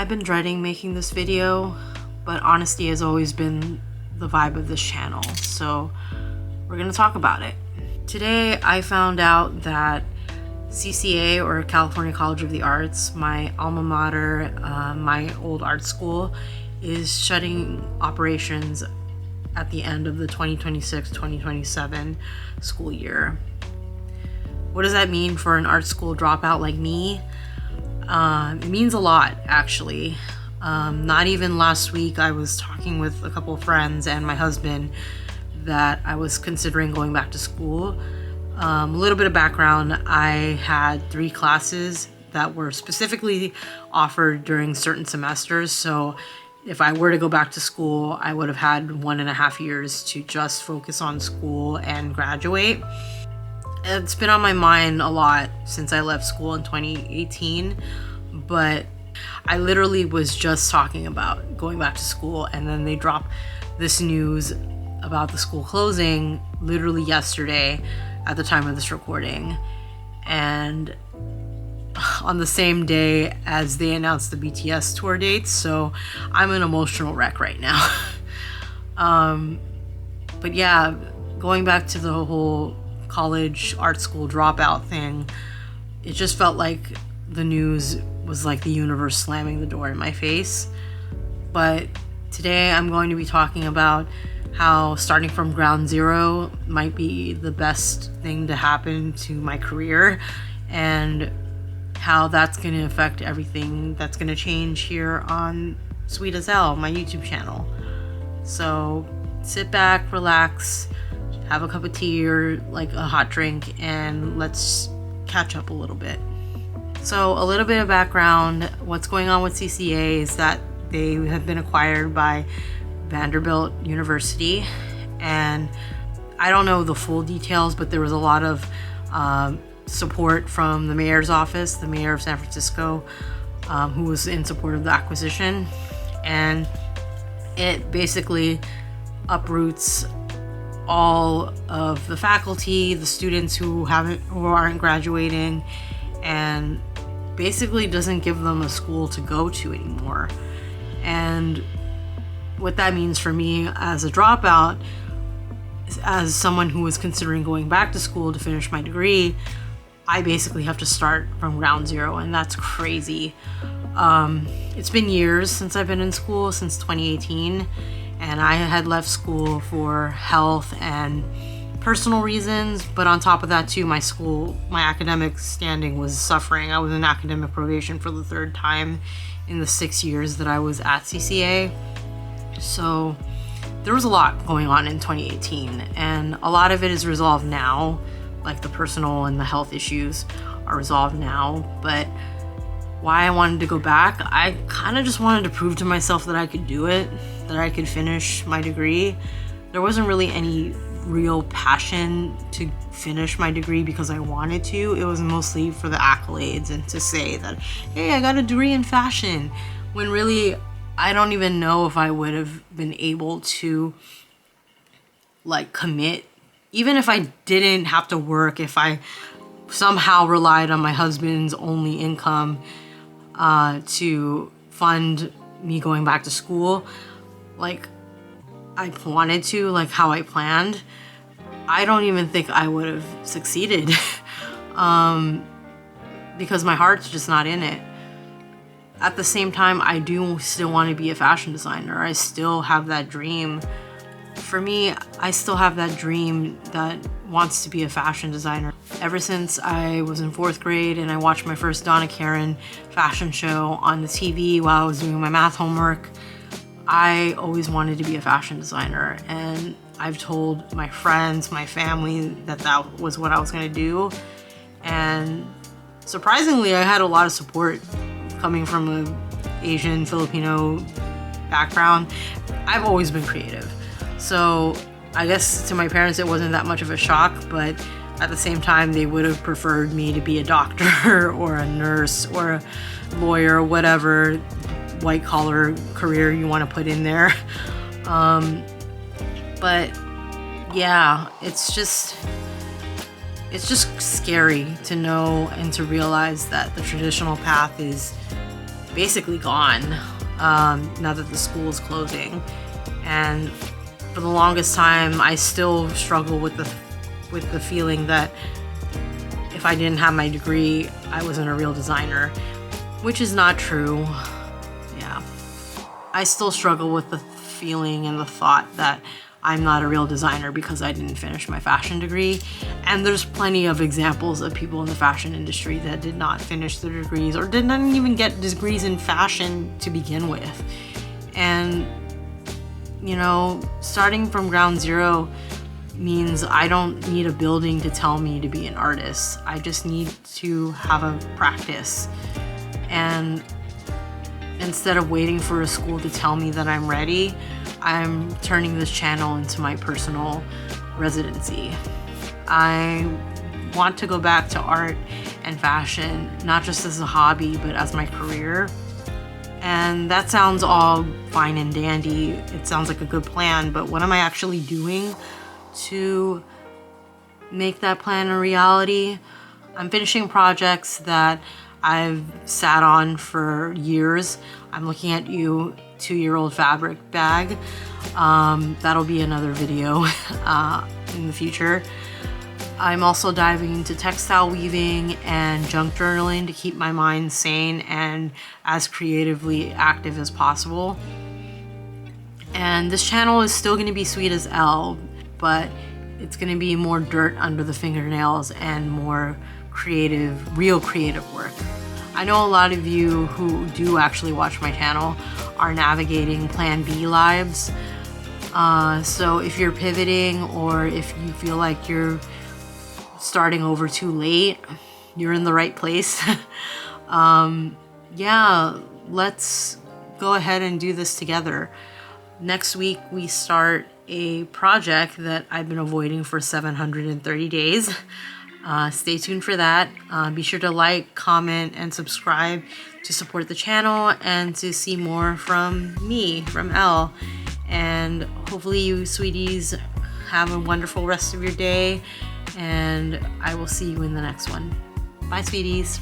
I've been dreading making this video, but honesty has always been the vibe of this channel, so we're gonna talk about it. Today I found out that CCA, or California College of the Arts, my alma mater, my old art school, is shutting operations at the end of the 2026-2027 school year. What does that mean for an art school dropout like me? It means a lot, actually. Not even last week, I was talking with a couple of friends and my husband that I was considering going back to school. A little bit of background, I had 3 classes that were specifically offered during certain semesters. So if I were to go back to school, I would have had 1.5 years to just focus on school and graduate. It's been on my mind a lot since I left school in 2018, but I literally was just talking about going back to school, and then they dropped this news about the school closing literally yesterday at the time of this recording, and on the same day as they announced the BTS tour dates, so I'm an emotional wreck right now. But yeah, going back to the whole college art school dropout thing, it just felt like the news was like the universe slamming the door in my face. But today I'm going to be talking about how starting from ground zero might be the best thing to happen to my career, and how that's going to affect everything that's going to change here on SweetAsElle, my YouTube channel. So sit back, relax, have a cup of tea or like a hot drink, and let's catch up a little bit. So a little bit of background, what's going on with CCA is that they have been acquired by Vanderbilt University, and I don't know the full details, but there was a lot of support from the mayor's office, the mayor of San Francisco, who was in support of the acquisition, and it basically uproots all of the faculty, the students who aren't graduating, and basically doesn't give them a school to go to anymore. And what that means for me as a dropout, as someone who was considering going back to school to finish my degree, I basically have to start from ground zero, and that's crazy. It's been years since I've been in school, since 2018, and I had left school for health and personal reasons, but on top of that too, my academic standing was suffering. I was in academic probation for the 3rd time in the 6 years that I was at CCA. So there was a lot going on in 2018, and a lot of it is resolved now, like the personal and the health issues are resolved now. But why I wanted to go back, I kind of just wanted to prove to myself that I could do it, that I could finish my degree. There wasn't really any real passion to finish my degree because I wanted to. It was mostly for the accolades and to say that, hey, I got a degree in fashion, when really I don't even know if I would have been able to like commit, even if I didn't have to work, if I somehow relied on my husband's only income to fund me going back to school, like I wanted to, like how I planned, I don't even think I would have succeeded because my heart's just not in it. At the same time, I do still want to be a fashion designer. I still have that dream. For me, I still have that dream that wants to be a fashion designer. Ever since I was in 4th grade and I watched my first Donna Karan fashion show on the TV while I was doing my math homework, I always wanted to be a fashion designer, and I've told my friends, my family, that that was what I was going to do. And surprisingly, I had a lot of support coming from an Asian Filipino background. I've always been creative, so I guess to my parents it wasn't that much of a shock, but at the same time they would have preferred me to be a doctor or a nurse or a lawyer, or whatever white collar career you want to put in there. But yeah, it's just scary to know and to realize that the traditional path is basically gone now that the school is closing. And for the longest time, I still struggle with the feeling that if I didn't have my degree, I wasn't a real designer, which is not true. Yeah, I still struggle with the feeling and the thought that I'm not a real designer because I didn't finish my fashion degree. And there's plenty of examples of people in the fashion industry that did not finish their degrees or didn't even get degrees in fashion to begin with. And, you know, starting from ground zero means I don't need a building to tell me to be an artist. I just need to have a practice. And instead of waiting for a school to tell me that I'm ready, I'm turning this channel into my personal residency. I want to go back to art and fashion, not just as a hobby, but as my career. And that sounds all fine and dandy. It sounds like a good plan, but what am I actually doing to make that plan a reality? I'm finishing projects that I've sat on for years. I'm looking at you, 2-year-old fabric bag. That'll be another video in the future. I'm also diving into textile weaving and junk journaling to keep my mind sane and as creatively active as possible. And this channel is still going to be SweetAsElle, but it's going to be more dirt under the fingernails and more creative, real creative work. I know a lot of you who do actually watch my channel are navigating Plan B lives. So if you're pivoting or if you feel like you're starting over too late, you're in the right place. Yeah, let's go ahead and do this together. Next week, we start a project that I've been avoiding for 730 days. Stay tuned for that. Be sure to like, comment, and subscribe to support the channel and to see more from me, from Elle. And hopefully you sweeties have a wonderful rest of your day, and I will see you in the next one. Bye, sweeties.